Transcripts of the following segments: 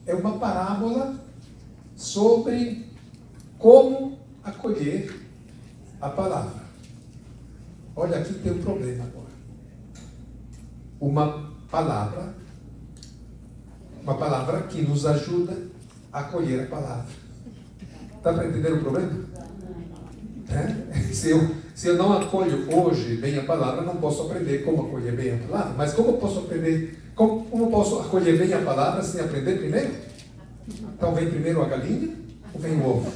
É uma parábola sobre como acolher a palavra. Olha, aqui tem um problema agora. Uma palavra que nos ajuda a acolher a palavra. Está para entender o problema? Se eu não acolho hoje bem a palavra, não posso aprender como acolher bem a palavra. Mas como eu posso aprender, como posso acolher bem a palavra sem aprender primeiro? Então vem primeiro a galinha ou vem o ovo?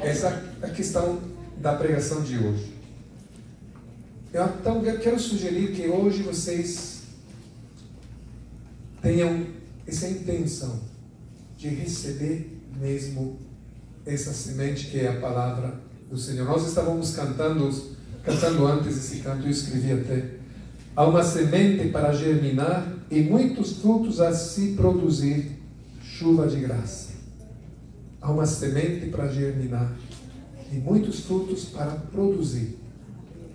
Essa é a questão da pregação de hoje. Então eu quero sugerir que hoje vocês tenham essa intenção de receber mesmo essa semente que é a palavra do Senhor. Nós estávamos cantando antes esse canto, eu escrevi até: há uma semente para germinar e muitos frutos a se produzir, chuva de graça. Há uma semente para germinar e muitos frutos para produzir.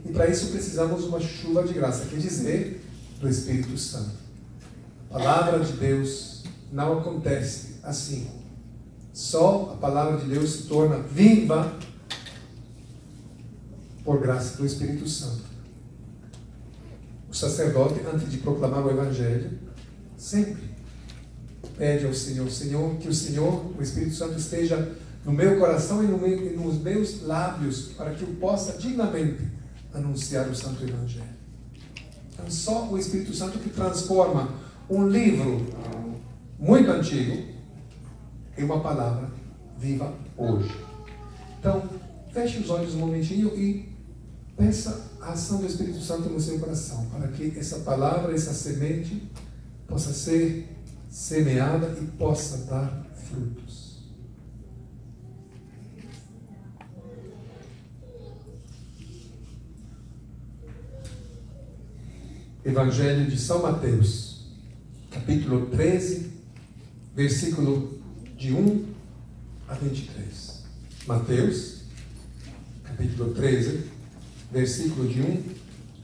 E para isso precisamos uma chuva de graça, quer dizer, do Espírito Santo. A palavra de Deus não acontece assim. Só a palavra de Deus se torna viva por graça do Espírito Santo. O sacerdote, antes de proclamar o Evangelho, sempre pede ao Senhor: Senhor, que o Senhor, o Espírito Santo, esteja no meu coração e nos meus lábios, para que eu possa dignamente anunciar o Santo Evangelho. Então, só o Espírito Santo que transforma um livro muito antigo em uma palavra viva hoje. Então, feche os olhos um momentinho e peça a ação do Espírito Santo no seu coração, para que essa palavra, essa semente, possa ser semeada e possa dar frutos. Evangelho de São Mateus, capítulo 13, versículo de 1 a 23. Mateus, capítulo 13, versículo de 1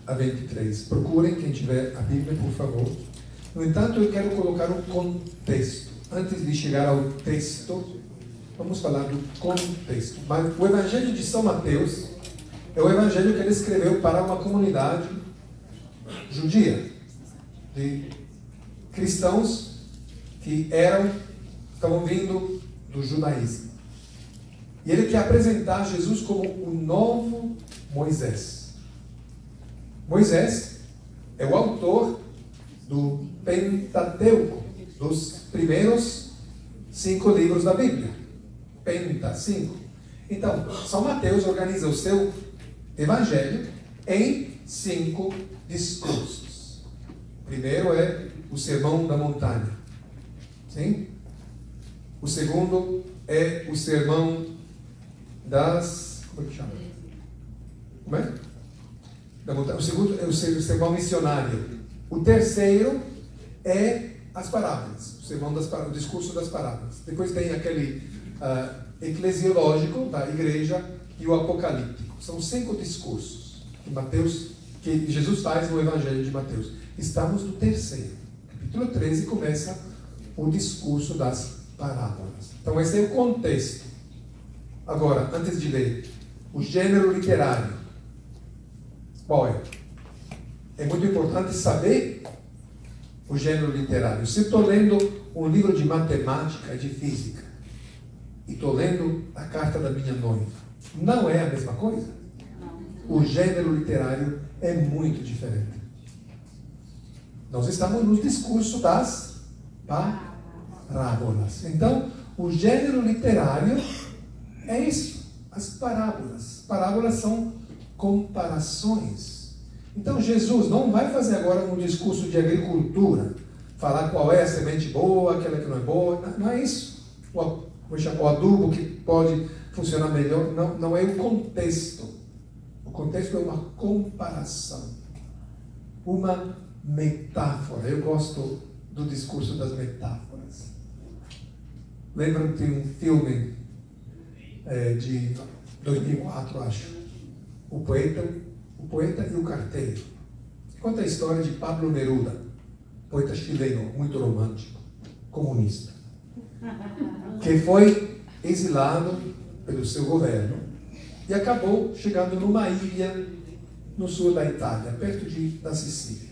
a 23. Procurem, quem tiver a Bíblia, por favor. No entanto, eu quero colocar um contexto. Antes de chegar ao texto, vamos falar do contexto. Mas o Evangelho de São Mateus é o Evangelho que ele escreveu para uma comunidade judia, de cristãos que estavam vindo do judaísmo. E ele quer apresentar Jesus como o novo Moisés. Moisés é o autor do Pentateuco, dos primeiros 5 livros da Bíblia. Penta, 5. Então, São Mateus organiza o seu evangelho em 5 discursos. O primeiro é o Sermão da Montanha. Sim? O segundo é o Sermão das... Como é que chama? Como é? O segundo é o Sermão Missionário. O terceiro é as parábolas. O discurso das parábolas. Depois tem aquele eclesiológico da igreja e o apocalíptico. São 5 discursos que Jesus faz no Evangelho de Mateus. Estamos no terceiro. Capítulo 13 começa o discurso das parábolas. Então esse é o contexto. Agora, antes de ler, o gênero literário. Qual é? É muito importante saber o gênero literário. Se eu estou lendo um livro de matemática e de física e estou lendo a carta da minha noiva, não é a mesma coisa? O gênero literário é muito diferente. Nós estamos no discurso das parábolas. Então, o gênero literário é isso, as parábolas. Parábolas são comparações. Então, Jesus não vai fazer agora um discurso de agricultura, falar qual é a semente boa, aquela que não é boa. Não é isso. O adubo que pode funcionar melhor. Não é o contexto. O contexto é uma comparação, uma metáfora. Eu gosto do discurso das metáforas. Lembram que tem um filme de 2004, acho, o poeta e o carteiro. Conta a história de Pablo Neruda, poeta chileno, muito romântico. comunista, que foi exilado pelo seu governo e acabou chegando numa ilha no sul da Itália, perto da Sicília.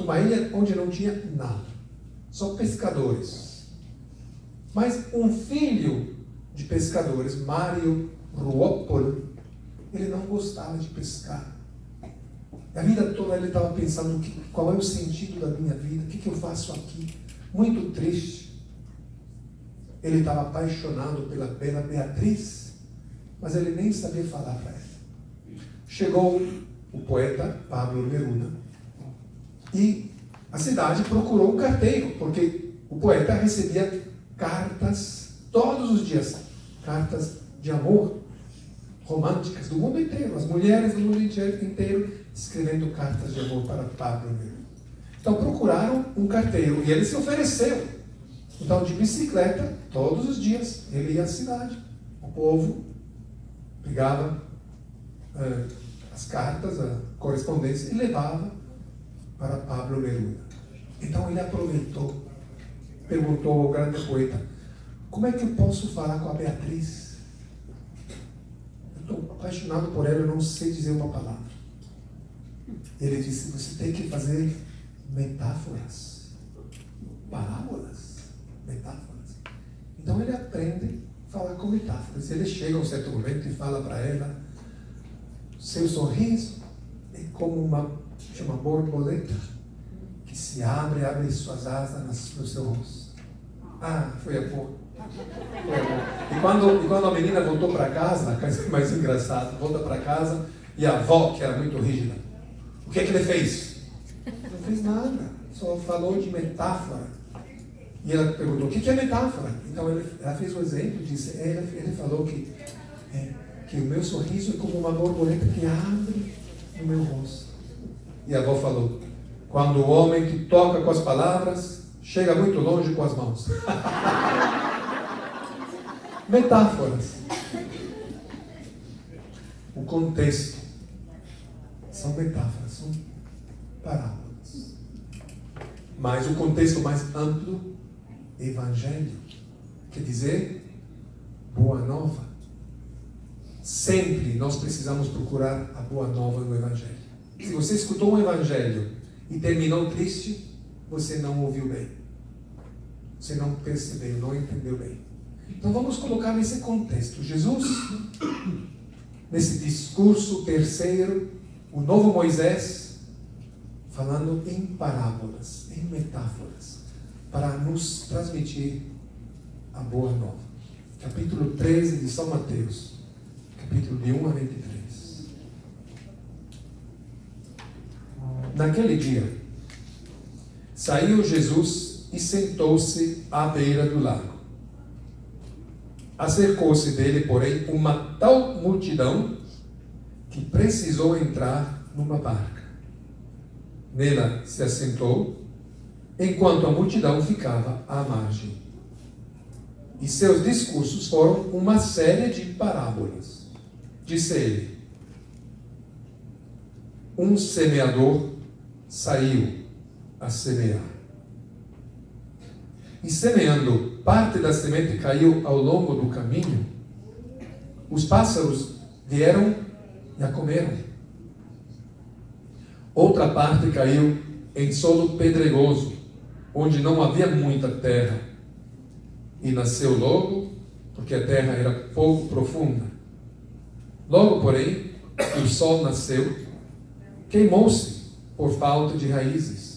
Uma ilha onde não tinha nada, só pescadores. Mas um filho de pescadores, Mario Ruopolo, ele não gostava de pescar. A vida toda ele estava pensando qual é o sentido da minha vida, o que eu faço aqui. Muito triste. Ele estava apaixonado pela bela Beatriz, mas ele nem sabia falar para ela. Chegou o poeta Pablo Neruda e a cidade procurou um carteiro, porque o poeta recebia cartas todos os dias, cartas de amor românticas do mundo inteiro, as mulheres do mundo inteiro escrevendo cartas de amor para Pablo Neruda. Então procuraram um carteiro e ele se ofereceu. Então de bicicleta, todos os dias, ele ia à cidade. O povo pegava as cartas, a correspondência e levava para Pablo Neruda. Então ele aproveitou, perguntou ao grande poeta: como é que eu posso falar com a Beatriz? Eu estou apaixonado por ela, eu não sei dizer uma palavra. Ele disse: você tem que fazer metáforas, parábolas, metáforas. Então ele aprende a falar com metáforas. Ele chega a um certo momento e fala para ela: seu sorriso é como uma borboleta que se abre suas asas no seu rosto. Ah, foi amor. E quando a menina voltou para casa, a coisa mais engraçada, volta para casa e a avó, que era muito rígida, o que é que ele fez? Não fez nada, só falou de metáfora. E ela perguntou: o que é metáfora? Então ela fez um exemplo, disse, ele falou que o meu sorriso é como uma borboleta que abre no meu rosto. E a avó falou: quando o homem que toca com as palavras chega muito longe com as mãos. Metáforas. O contexto são metáforas, são parábolas. Mas o contexto mais amplo, evangelho, quer dizer boa nova. Sempre nós precisamos procurar a boa nova no evangelho. Se você escutou um evangelho e terminou triste, você não ouviu bem. Você não percebeu, não entendeu bem. Então vamos colocar nesse contexto. Jesus, nesse discurso terceiro, o novo Moisés, falando em parábolas, em metáforas, para nos transmitir a boa nova. Capítulo 13 de São Mateus, capítulo de 1 a 23. Naquele dia, saiu Jesus e sentou-se à beira do lago. Acercou-se dele, porém, uma tal multidão que precisou entrar numa barca. Nela se assentou, enquanto a multidão ficava à margem. E seus discursos foram uma série de parábolas. Disse ele: um semeador saiu a semear. E semeando, parte da semente caiu ao longo do caminho. Os pássaros vieram e a comeram. Outra parte caiu em solo pedregoso, onde não havia muita terra. E nasceu logo, porque a terra era pouco profunda. Logo, porém, o sol nasceu, queimou-se por falta de raízes.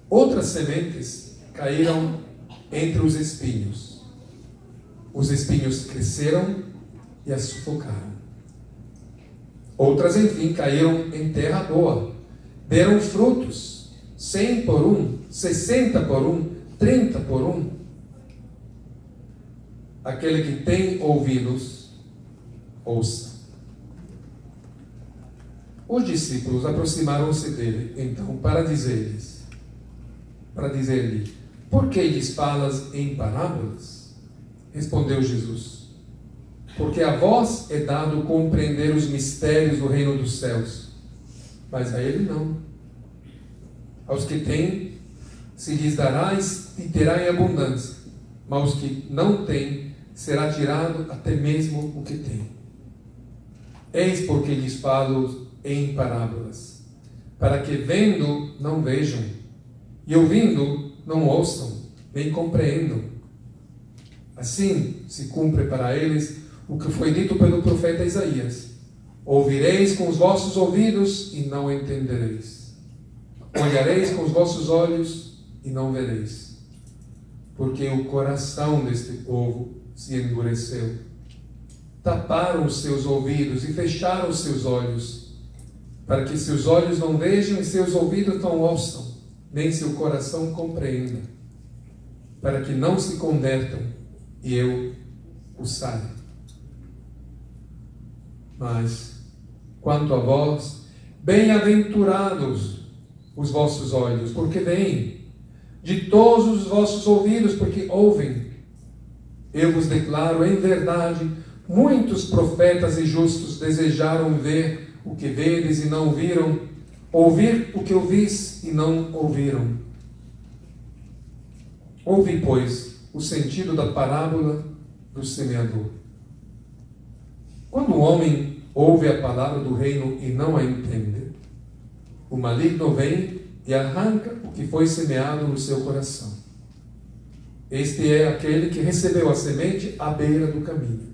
Outras sementes caíram entre os espinhos. Os espinhos cresceram e as sufocaram. Outras, enfim, caíram em terra boa. Deram frutos, 100 por 1, 60 por 1, 30 por 1. Aquele que tem ouvidos, ouça. Os discípulos aproximaram-se dele, então, para dizer-lhe: por que lhes falas em parábolas? Respondeu Jesus: porque a vós é dado compreender os mistérios do reino dos céus, mas a ele não. Aos que têm se lhes darás e terá em abundância, mas os que não têm, será tirado até mesmo o que tem. Eis porque lhes falo em parábolas, para que vendo não vejam, e ouvindo não ouçam, nem compreendam. Assim se cumpre para eles o que foi dito pelo profeta Isaías: ouvireis com os vossos ouvidos e não entendereis. Olhareis com os vossos olhos e não vereis. Porque o coração deste povo se endureceu. Taparam os seus ouvidos e fecharam os seus olhos, para que seus olhos não vejam e seus ouvidos não ouçam, nem seu coração compreenda, para que não se convertam e eu os sare. Mas, quanto a vós, bem-aventurados os vossos olhos, porque veem, de todos os vossos ouvidos, porque ouvem. Eu vos declaro em verdade, muitos profetas e justos desejaram ver o que vedes e não viram, ouvir o que ouvis e não ouviram. Ouve, pois, o sentido da parábola do semeador. Quando o homem ouve a palavra do reino e não a entende, o maligno vem e arranca o que foi semeado no seu coração. Este é aquele que recebeu a semente à beira do caminho.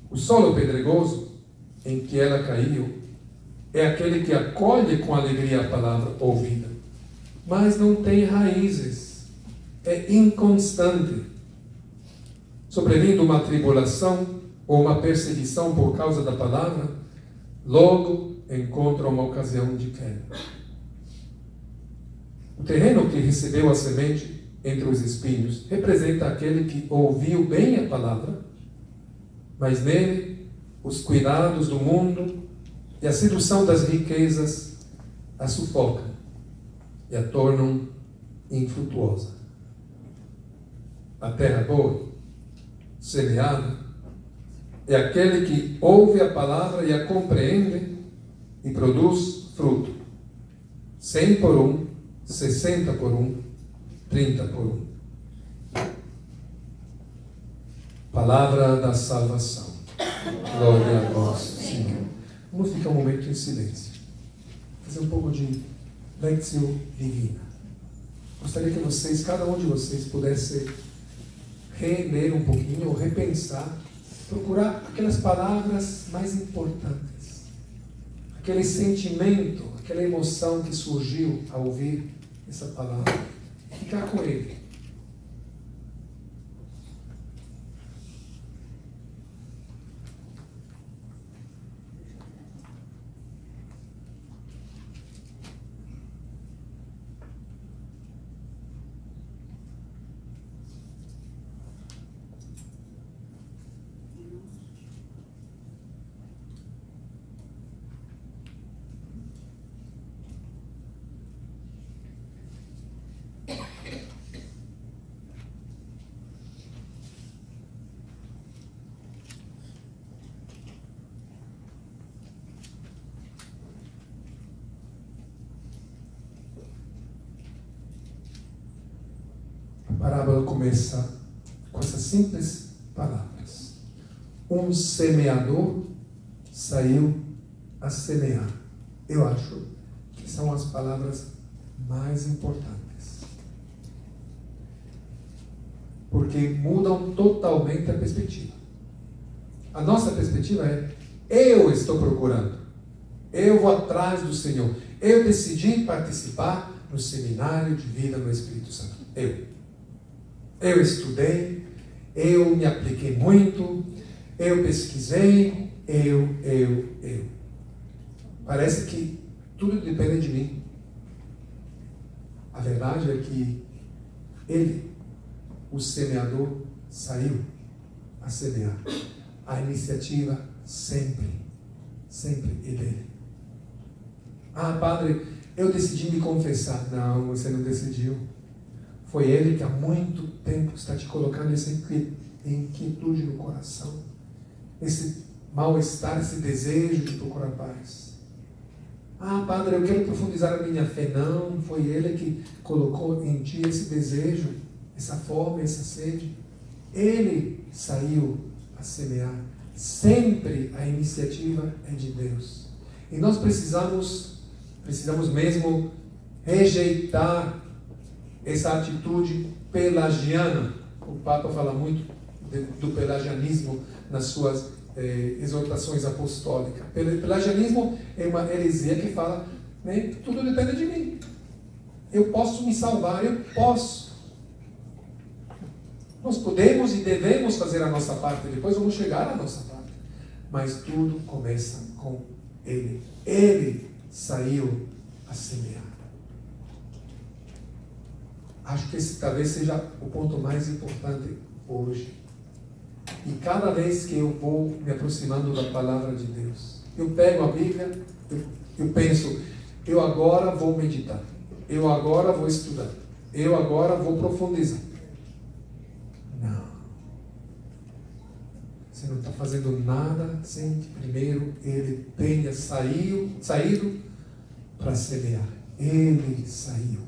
O solo pedregoso em que ela caiu é aquele que acolhe com alegria a palavra ouvida, mas não tem raízes, é inconstante. Sobrevindo uma tribulação ou uma perseguição por causa da palavra, logo encontra uma ocasião de queda. O terreno que recebeu a semente entre os espinhos representa aquele que ouviu bem a palavra, mas nele os cuidados do mundo e a sedução das riquezas a sufocam e a tornam infrutuosa. A terra boa, semeada, é aquele que ouve a palavra e a compreende e produz fruto. 100 por 1, 60 por 1, 30 por 1. Palavra da salvação. Glória a vós, Senhor. Vamos ficar um momento em silêncio. Fazer um pouco de lectio divina. Gostaria que vocês, cada um de vocês, pudesse reler um pouquinho, ou repensar, procurar aquelas palavras mais importantes, aquele sentimento, aquela emoção que surgiu ao ouvir essa palavra, ficar com ele. A parábola começa com essas simples palavras: um semeador saiu a semear. Eu acho que são as palavras mais importantes, porque mudam totalmente a perspectiva. A nossa perspectiva é: eu estou procurando, eu vou atrás do Senhor, eu decidi participar no seminário de vida no Espírito Santo. Eu estudei, eu me apliquei muito, eu pesquisei, eu. Parece que tudo depende de mim. A verdade é que ele, o semeador, saiu a semear. A iniciativa sempre é dele. Ah, padre, eu decidi me confessar. Não, você não decidiu. Foi ele que há muito tempo está te colocando essa inquietude no coração, esse mal-estar, esse desejo de procurar paz. Ah, Padre, eu quero profundizar a minha fé. Não, foi Ele que colocou em ti esse desejo, essa fome, essa sede. Ele saiu a semear. Sempre a iniciativa é de Deus. E nós precisamos mesmo rejeitar essa atitude pelagiana. O Papa fala muito do pelagianismo nas suas exortações apostólicas. Pelagianismo é uma heresia que fala, né, tudo depende de mim. Eu posso me salvar, eu posso. Nós podemos e devemos fazer a nossa parte, depois vamos chegar à nossa parte. Mas tudo começa com Ele. Ele saiu a semear. Acho que esse talvez seja o ponto mais importante hoje. E cada vez que eu vou me aproximando da palavra de Deus, eu pego a Bíblia, eu penso, eu agora vou meditar, eu agora vou estudar, eu agora vou profundizar. Não. Você não está fazendo nada sem que primeiro Ele tenha saído para semear. Ele saiu.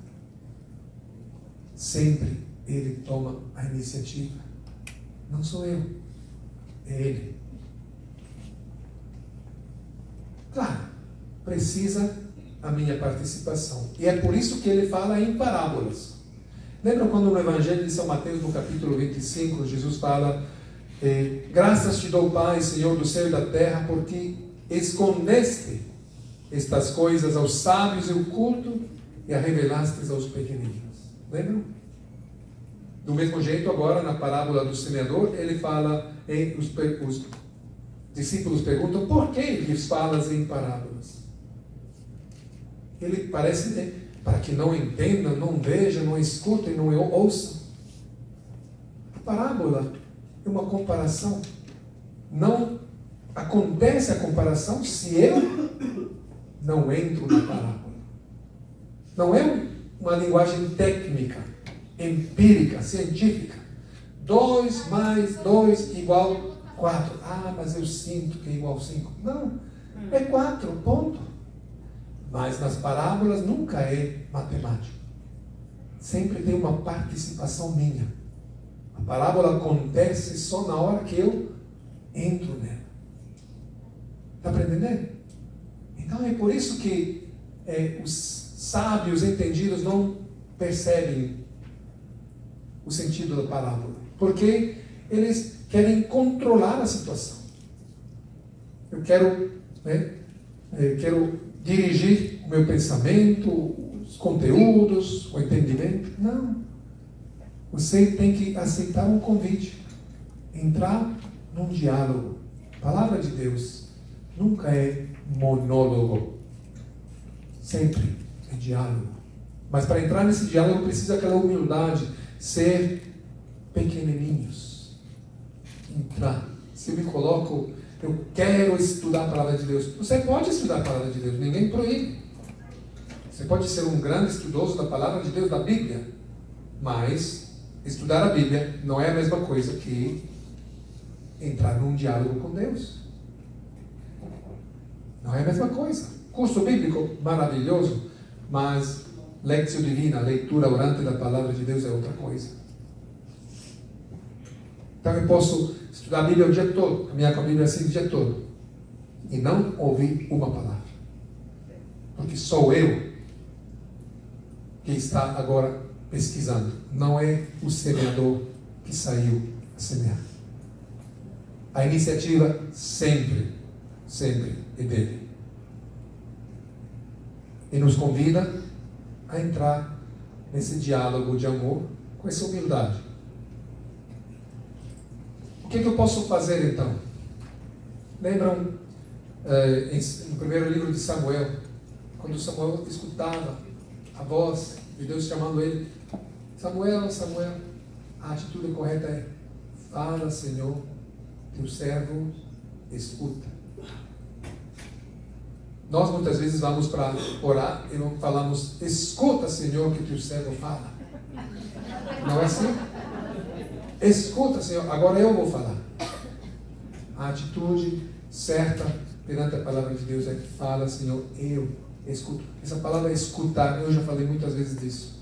Sempre Ele toma a iniciativa. Não sou eu, é Ele. Claro, precisa a minha participação. E é por isso que Ele fala em parábolas. Lembra quando no Evangelho de São Mateus, no capítulo 25, Jesus fala: graças te dou, Pai, Senhor do céu e da terra, porque escondeste estas coisas aos sábios e o culto e a revelastes aos pequeninos. Lembram? Do mesmo jeito, agora, na parábola do semeador, ele fala, os discípulos perguntam, por que lhes falas em parábolas? Ele parece, para que não entendam, não vejam, não escutem, não ouçam. A parábola é uma comparação. Não acontece a comparação se eu não entro na parábola. Não é uma linguagem técnica, empírica, científica. 2 mais 2 igual 4. Ah, mas eu sinto que é igual 5. Não, é 4, ponto. Mas nas parábolas nunca é matemático. Sempre tem uma participação minha. A parábola acontece só na hora que eu entro nela. Está aprendendo? Então é por isso que os sábios entendidos não percebem o sentido da parábola, porque eles querem controlar a situação. Eu quero dirigir o meu pensamento, os conteúdos, o entendimento. Não. Você tem que aceitar um convite, entrar num diálogo. A palavra de Deus nunca é monólogo, sempre é diálogo. Mas para entrar nesse diálogo precisa aquela humildade, ser pequenininhos, entrar. Se eu me coloco, eu quero estudar a palavra de Deus. Você pode estudar a palavra de Deus, ninguém proíbe. Você pode ser um grande estudioso da palavra de Deus, da Bíblia, mas estudar a Bíblia não é a mesma coisa que entrar num diálogo com Deus. Não é a mesma coisa. Curso bíblico maravilhoso, mas Lectio Divina, leitura orante da palavra de Deus, é outra coisa. Então eu posso estudar a Bíblia o dia todo, caminhar com a Bíblia assim o dia todo, e não ouvir uma palavra. Porque sou eu que está agora pesquisando. Não é o semeador que saiu a semear. A iniciativa sempre é dele. E nos convida a entrar nesse diálogo de amor com essa humildade. O que eu posso fazer então? Lembram no primeiro livro de Samuel, quando Samuel escutava a voz de Deus chamando ele: Samuel, Samuel. A atitude correta é: fala, Senhor, teu servo escuta. Nós muitas vezes vamos para orar e não falamos: escuta, Senhor, que teu servo fala. Não é assim? Escuta, Senhor, agora eu vou falar. A atitude certa perante a palavra de Deus é: fala, Senhor, Escuta. Essa palavra escutar, eu já falei muitas vezes disso.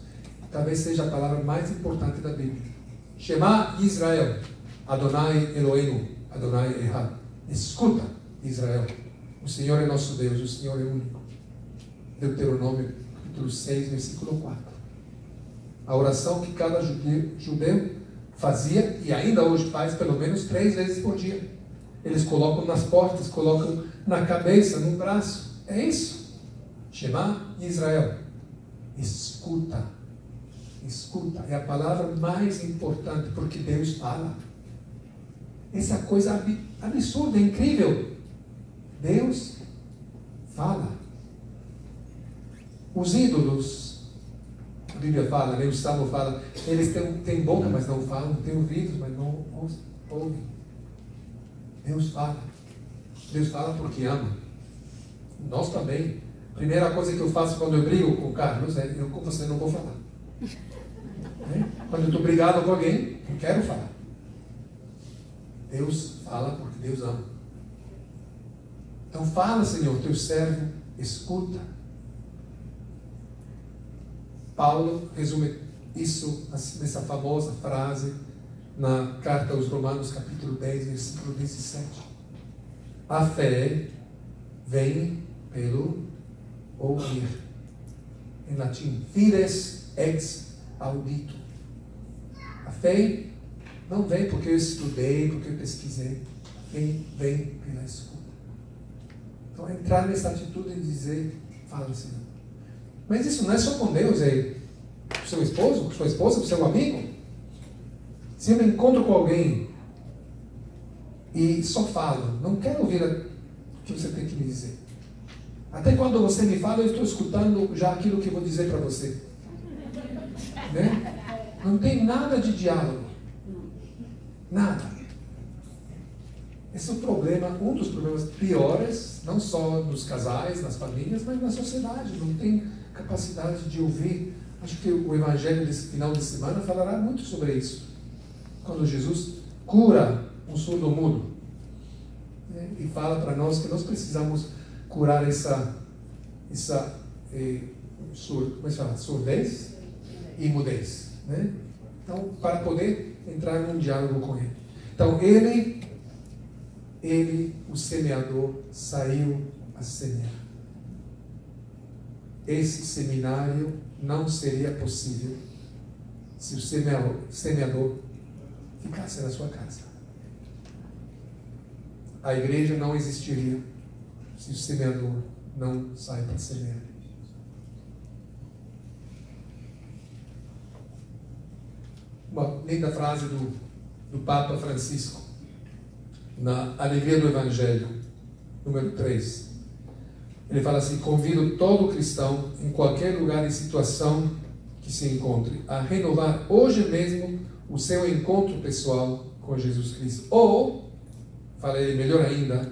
Talvez seja a palavra mais importante da Bíblia. Shema Israel, Adonai Eloheinu, Adonai Echad. Escuta, Israel. O Senhor é nosso Deus, o Senhor é único. Deuteronômio, capítulo 6, versículo 4. A oração que cada judeu fazia, e ainda hoje faz, pelo menos 3 vezes por dia. Eles colocam nas portas, colocam na cabeça, no braço. É isso. Shema Israel. Escuta. Escuta. É a palavra mais importante, porque Deus fala. Essa coisa absurda, incrível. Deus fala. Os ídolos, a Bíblia fala, né? O Salmo fala, eles têm boca, mas não falam, têm ouvidos, mas não ouvem. Deus fala. Deus fala porque ama. Nós também. Primeira coisa que eu faço quando eu brigo com o Carlos é, eu com você não vou falar. Quando eu estou brigado com alguém, eu quero falar. Deus fala porque Deus ama. Então fala, Senhor, teu servo escuta. Paulo resume isso nessa famosa frase na carta aos Romanos, capítulo 10, versículo 17. A fé vem pelo ouvir. Em latim, fides ex audito. A fé não vem porque eu estudei, porque eu pesquisei. A fé vem pela escuta. Então, entrar nessa atitude de dizer, fala, Senhor. Mas isso não é só com Deus, é com seu esposo, com sua esposa, com seu amigo. Se eu me encontro com alguém e só falo, não quero ouvir o que você tem que me dizer. Até quando você me fala, eu estou escutando já aquilo que eu vou dizer para você. Né? Não tem nada de diálogo. Nada. Esse é o problema, um dos problemas piores, não só nos casais, nas famílias, mas na sociedade. Não tem capacidade de ouvir. Acho que o Evangelho desse final de semana falará muito sobre isso. Quando Jesus cura um surdo-mudo, né? E fala para nós que nós precisamos curar essa surdez e mudez, né? Então, para poder entrar num diálogo com ele. Então, ele, o semeador, saiu a semear. Esse seminário não seria possível se o semeador ficasse na sua casa. A igreja não existiria se o semeador não sai para semear. Uma linda frase do Papa Francisco, na Alegria do Evangelho, número 3. Ele fala assim: convido todo cristão, em qualquer lugar e situação que se encontre, a renovar hoje mesmo o seu encontro pessoal com Jesus Cristo. Ou, fala ele melhor ainda,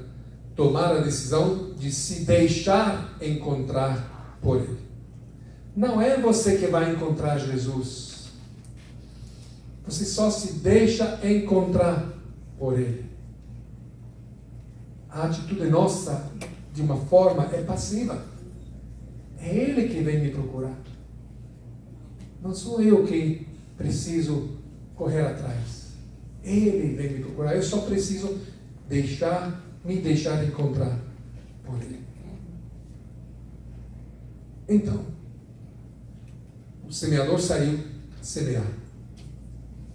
tomar a decisão de se deixar encontrar por Ele. Não é você que vai encontrar Jesus. Você só se deixa encontrar por Ele. A atitude nossa, de uma forma, é passiva. É Ele que vem me procurar. Não sou eu que preciso correr atrás. Ele vem me procurar. Eu só preciso me deixar encontrar por Ele. Então, o semeador saiu a semear.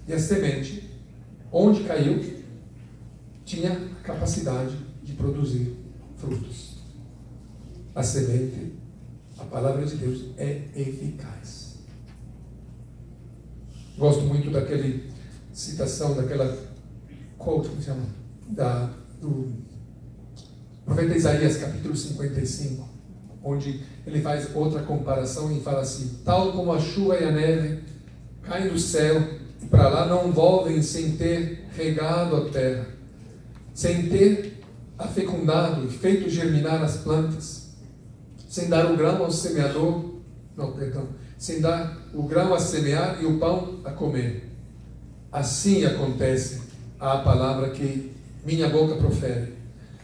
E a semente, onde caiu, tinha a capacidade de produzir frutos. A semente, a palavra de Deus, é eficaz. Gosto muito daquela citação, daquela quote, como se chama? Do profeta Isaías, capítulo 55, onde ele faz outra comparação e fala assim: tal como a chuva e a neve caem do céu e para lá não voltem sem ter regado a terra, sem ter afecundado e feito germinar as plantas, sem dar o grão ao semeador, sem dar o grão a semear e o pão a comer. Assim acontece a palavra que minha boca profere.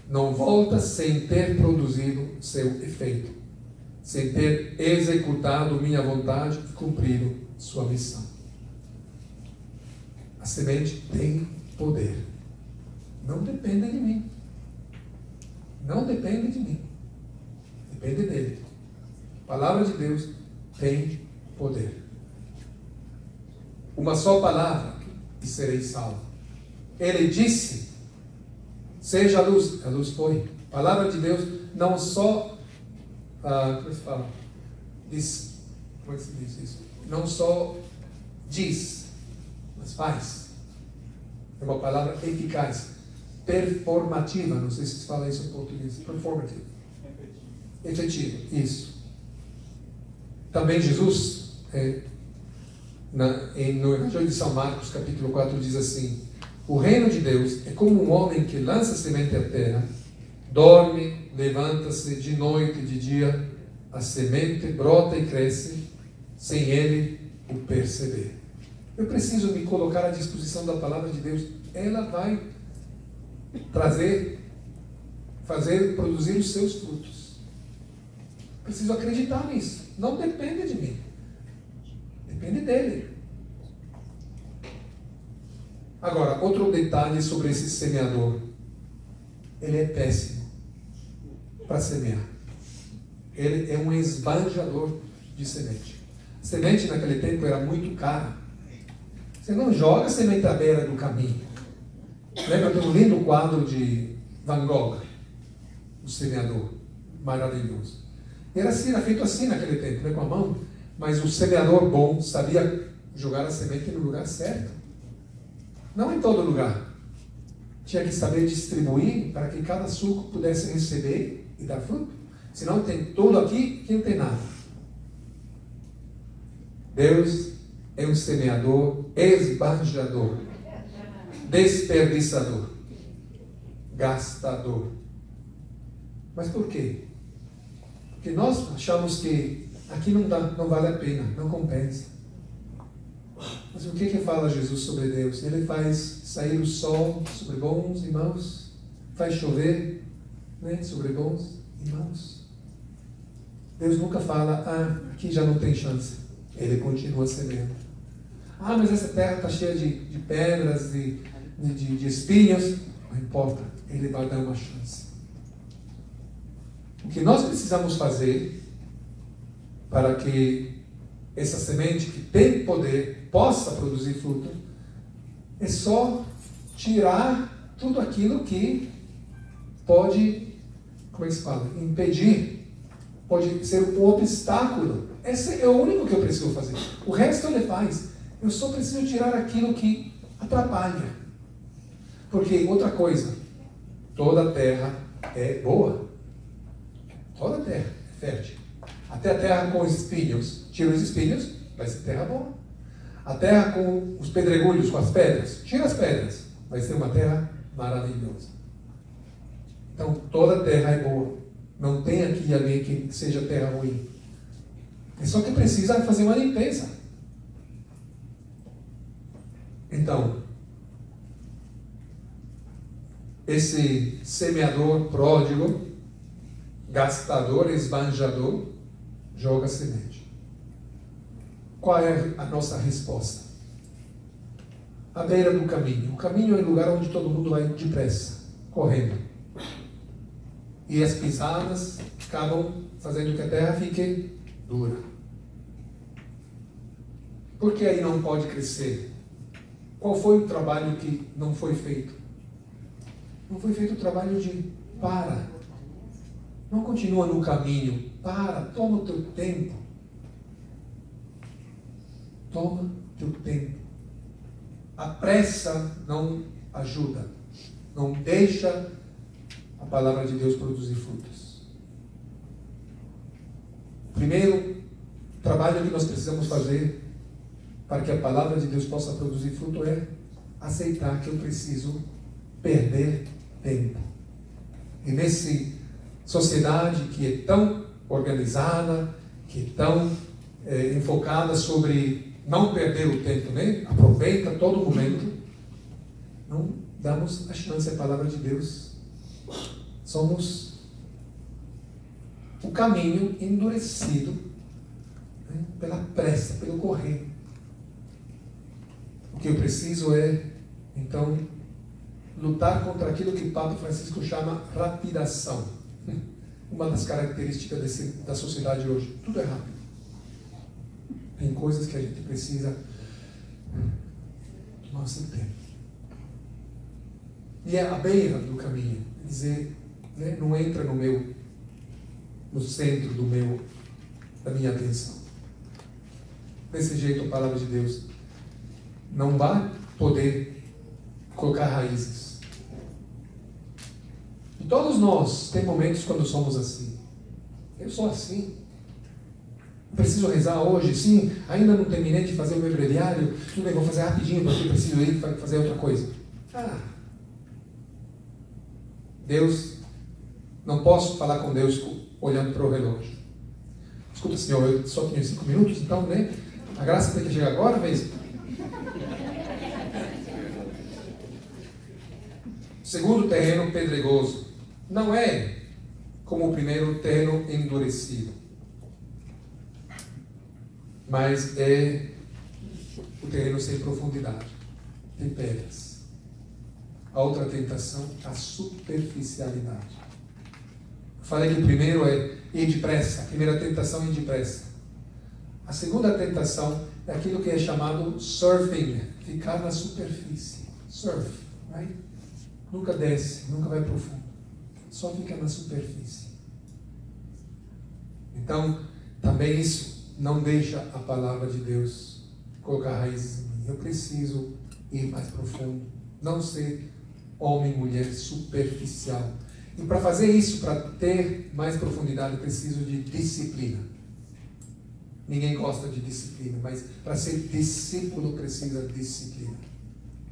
Não volta sem ter produzido seu efeito, sem ter executado minha vontade e cumprido sua missão. A semente tem poder. Não depende de mim. Não depende de mim. Depende dele. A palavra de Deus tem poder. Uma só palavra e serei salvo. Ele disse, seja a luz foi. A palavra de Deus não só, como se fala? Diz, como é que se diz isso? Não só diz, mas faz. É uma palavra eficaz, performativa, não sei se se fala isso em português, performative. Efetivo, isso. Também Jesus, no Evangelho de São Marcos, capítulo 4, diz assim: o reino de Deus é como um homem que lança semente à terra, dorme, levanta-se de noite e de dia, a semente brota e cresce, sem ele o perceber. Eu preciso me colocar à disposição da palavra de Deus. Ela vai produzir os seus frutos. Preciso acreditar nisso. Não depende de mim. Depende dele. Agora, outro detalhe sobre esse semeador. Ele é péssimo para semear. Ele é um esbanjador de semente. A semente naquele tempo era muito cara. Você não joga semente à beira do caminho. Lembra de um lindo quadro de Van Gogh, o semeador, maravilhoso. Era feito assim naquele tempo, com a mão, mas o semeador bom sabia jogar a semente no lugar certo. Não em todo lugar. Tinha que saber distribuir para que cada suco pudesse receber e dar fruto. Senão tem tudo aqui e não tem nada. Deus é um semeador esbanjador, desperdiçador, gastador. Mas por quê? Porque nós achamos que aqui não vale a pena, não compensa. Mas o que fala Jesus sobre Deus? Ele faz sair o sol sobre bons e maus, faz chover, né, sobre bons e maus. Deus nunca fala, aqui já não tem chance. Ele continua semeando. Mas essa terra está cheia de pedras, de espinhos. Não importa, ele vai dar uma chance. O que nós precisamos fazer para que essa semente que tem poder possa produzir fruto é só tirar tudo aquilo que pode, como é que se fala? Impedir, pode ser um obstáculo. Esse é o único que eu preciso fazer. O resto ele faz. Eu só preciso tirar aquilo que atrapalha. Porque, outra coisa, toda terra é boa. Toda terra é fértil. Até a terra com espinhos, tira os espinhos, vai ser terra boa. A terra com os pedregulhos, com as pedras, tira as pedras, vai ser uma terra maravilhosa. Então, toda terra é boa. Não tem aqui ali que seja terra ruim. É só que precisa fazer uma limpeza. Então, esse semeador pródigo, gastador, esbanjador, joga semente. Qual é a nossa resposta? À beira do caminho. O caminho é o lugar onde todo mundo vai depressa, correndo. E as pisadas acabam fazendo que a terra fique dura. Por que aí não pode crescer? Qual foi o trabalho que não foi feito? Não foi feito o trabalho de para. Não continua no caminho. Para, toma o teu tempo. Toma o teu tempo. A pressa não ajuda. Não deixa a palavra de Deus produzir frutos. Primeiro trabalho que nós precisamos fazer para que a palavra de Deus possa produzir fruto é aceitar que eu preciso perder tempo. E nessa sociedade que é tão organizada, que é tão enfocada sobre não perder o tempo, né? Aproveita todo momento, não damos a chance à palavra de Deus. Somos o caminho endurecido, né, pela pressa, pelo correr. O que eu preciso é, então, lutar contra aquilo que o Papa Francisco chama rapidação. Uma das características da sociedade hoje. Tudo é rápido. Tem coisas que a gente precisa tomar o seu tempo. E é à beira do caminho. Dizer, né, não entra no centro da minha atenção. Desse jeito a palavra de Deus não vai poder colocar raízes. E todos nós temos momentos quando somos assim. Eu sou assim. Preciso rezar hoje, sim, ainda não terminei de fazer o meu breviário, tudo bem, vou fazer rapidinho porque preciso ir fazer outra coisa. Deus, não posso falar com Deus olhando para o relógio. Escuta, Senhor, eu só tenho 5 minutos, então, né? A graça tem que chegar agora mesmo. Segundo terreno pedregoso, não é como o primeiro terreno endurecido, mas é o terreno sem profundidade, tem pedras. A outra tentação, a superficialidade. Falei que o primeiro é ir depressa, a primeira tentação é ir depressa. A segunda tentação é aquilo que é chamado surfing, ficar na superfície. Surf, right? Nunca desce, nunca vai profundo, só fica na superfície. Então, também isso não deixa a palavra de Deus colocar raízes em mim. Eu preciso ir mais profundo, não ser homem, mulher superficial. E para fazer isso, para ter mais profundidade, eu preciso de disciplina. Ninguém gosta de disciplina, mas para ser discípulo precisa de disciplina.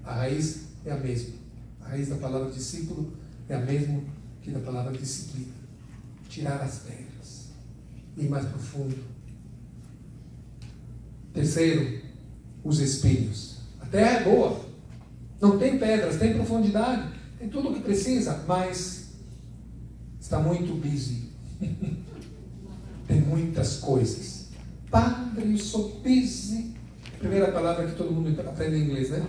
A raiz é a mesma. A raiz da palavra discípulo é a mesma que da palavra disciplina. Tirar as pedras, ir mais profundo. Terceiro, os espinhos. A terra é boa, não tem pedras, tem profundidade, tem tudo o que precisa, mas está muito busy. Tem muitas coisas. Padre, eu sou busy. Primeira palavra que todo mundo aprende em inglês, né?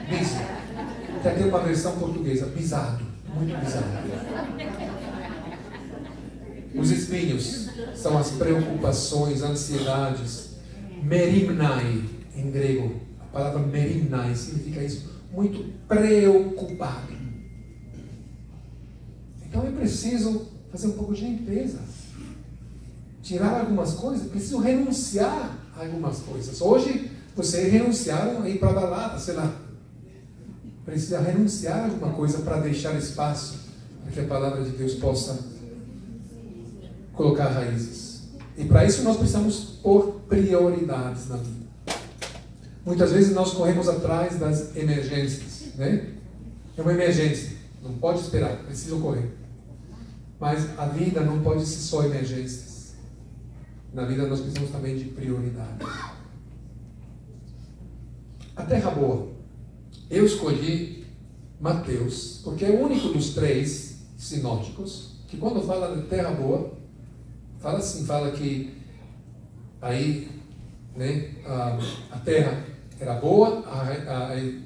Busy. Até tem uma versão portuguesa, bizarro, muito bizarro. Os espinhos são as preocupações, ansiedades. Merimnai, em grego. A palavra merimnai significa isso, muito preocupado. Então eu preciso fazer um pouco de limpeza. Tirar algumas coisas, preciso renunciar a algumas coisas. Hoje, vocês renunciaram a ir para a balada, sei lá. Precisa renunciar a alguma coisa para deixar espaço para que a palavra de Deus possa colocar raízes. E para isso nós precisamos pôr prioridades na vida. Muitas vezes nós corremos atrás das emergências, né? É uma emergência, não pode esperar, precisa correr. Mas a vida não pode ser só emergências. Na vida nós precisamos também de prioridades. A terra boa. Eu escolhi Mateus, porque é o único dos 3 sinóticos que quando fala de terra boa, fala assim, fala que aí, né, a terra era boa,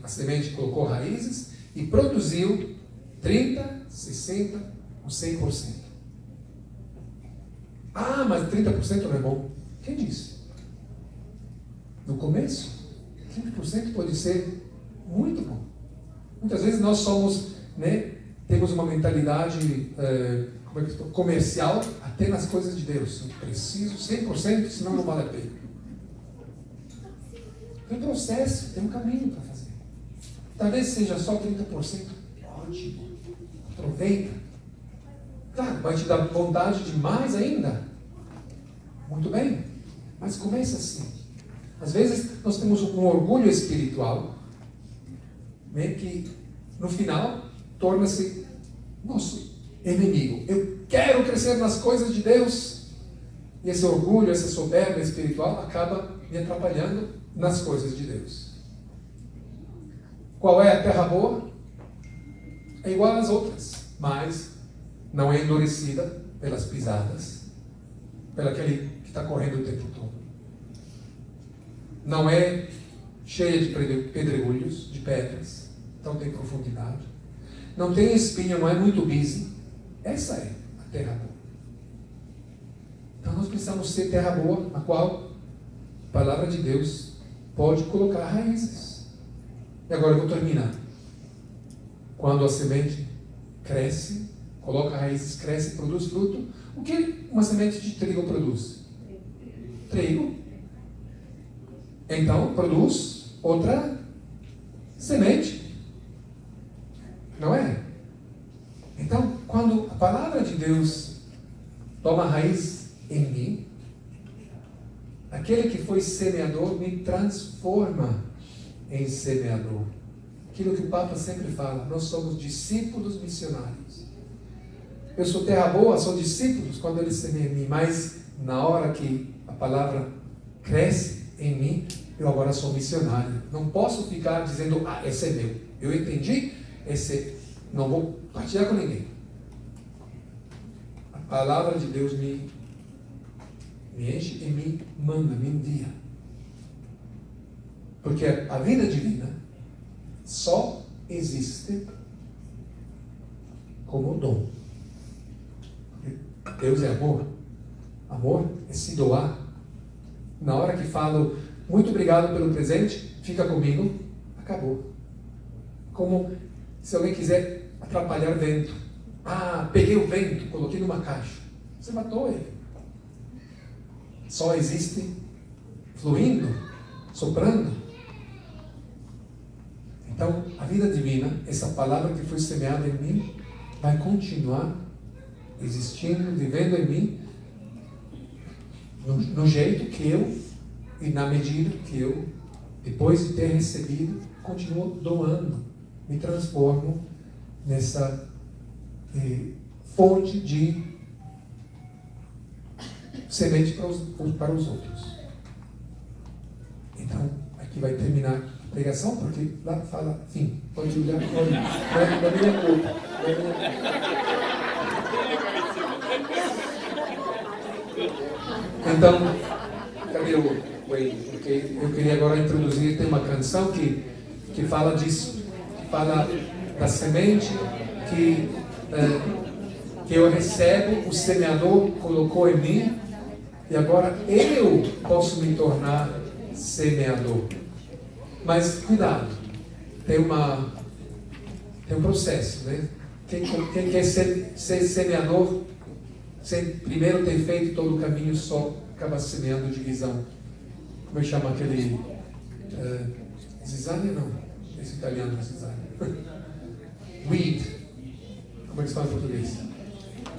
a semente colocou raízes e produziu 30, 60 ou 100%. Ah, mas 30% não é bom. Quem disse? No começo, 30% pode ser muito bom. Muitas vezes nós somos, né, temos uma mentalidade comercial até nas coisas de Deus. Eu preciso 100%, senão não vale a pena. Tem um processo, tem um caminho para fazer. Talvez seja só 30%. Ótimo. Aproveita. Claro, vai te dar vontade de mais ainda. Muito bem. Mas começa assim. Às vezes nós temos um orgulho espiritual, né, que no final torna-se nosso inimigo. Eu quero crescer nas coisas de Deus. E esse orgulho, essa soberba espiritual acaba me atrapalhando nas coisas de Deus. Qual é a terra boa? É igual às outras, mas não é endurecida pelas pisadas, pelaquele que está correndo o tempo todo. Não é cheia de pedregulhos, de pedras, então tem profundidade. Não tem espinho, não é muito busy. Essa é a terra boa. Então nós precisamos ser terra boa, na qual a palavra de Deus pode colocar raízes. E agora eu vou terminar. Quando a semente cresce, coloca raízes, cresce, produz fruto, o que uma semente de trigo produz? Trigo. Então produz outra semente. Não é? Então, quando a palavra de Deus toma raiz em mim, aquele que foi semeador me transforma em semeador. Aquilo que o Papa sempre fala, nós somos discípulos missionários. Eu sou terra boa, sou discípulos quando ele semeia em mim, mas na hora que a palavra cresce em mim, eu agora sou missionário. Não posso ficar dizendo, esse é meu. Eu entendi, esse não vou partilhar com ninguém. A palavra de Deus me enche e me manda, me envia. Porque a vida divina só existe como dom. Deus é amor. Amor é se doar. Na hora que falo, muito obrigado pelo presente, fica comigo, acabou. Como se alguém quiser atrapalhar o vento. Peguei o vento, coloquei numa caixa. Você matou ele. Só existe fluindo, soprando. Então, a vida divina, essa palavra que foi semeada em mim, vai continuar existindo, vivendo em mim, no jeito que eu, e na medida que eu, depois de ter recebido, continuo doando, me transformo nessa fonte de semente para os outros. Então, aqui vai terminar a pregação, porque lá fala, fim, pode olhar, olha, da minha culpa. Então, cadê o porque eu queria agora introduzir, tem uma canção que fala disso, que fala da semente que eu recebo, o semeador colocou em mim, e agora eu posso me tornar semeador. Mas cuidado, tem um processo, né? Quem quer ser semeador, sem primeiro ter feito todo o caminho, só acaba semeando divisão. Como é que chama aquele... zizania não, esse italiano é zizania. Weed. Como é que se fala em português?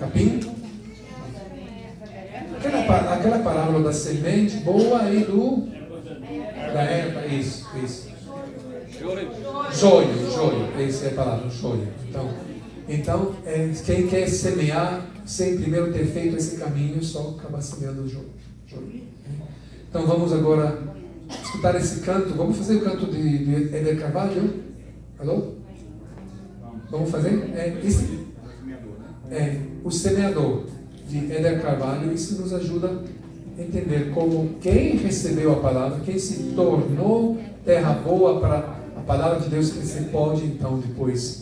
Capim? Aquela parábola da semente boa e da erva, isso. Joio, essa é a palavra, joio. Então quem quer semear sem primeiro ter feito esse caminho, só acaba semeando joio. Então vamos agora escutar esse canto. Vamos fazer o canto de Éder Carvalho? Alô? Vamos fazer? O semeador de Éder Carvalho. Isso nos ajuda a entender como quem recebeu a palavra, quem se tornou terra boa para a palavra de Deus, que você pode então depois